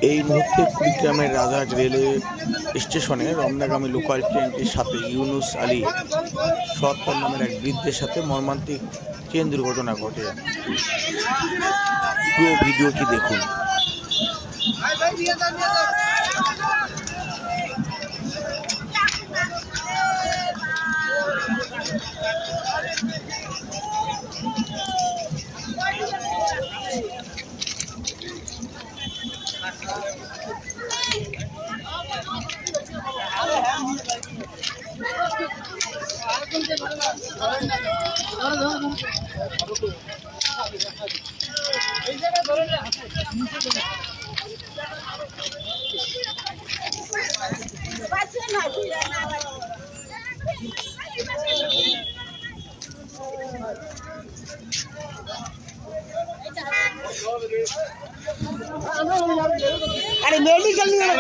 এই মুহূর্তে কুড়িগ্রামের রাজহাট রেলওয়ে স্টেশনে রমনাগামী লোকাল ট্রেনটির সাথে ইউনুস আলী ৭৭ নামের এক বৃদ্ধের সাথে মর্মান্তিক ট্রেন দুর্ঘটনা ঘটে। পুরো ভিডিওটি দেখুন। अरे मेडिकल नहीं है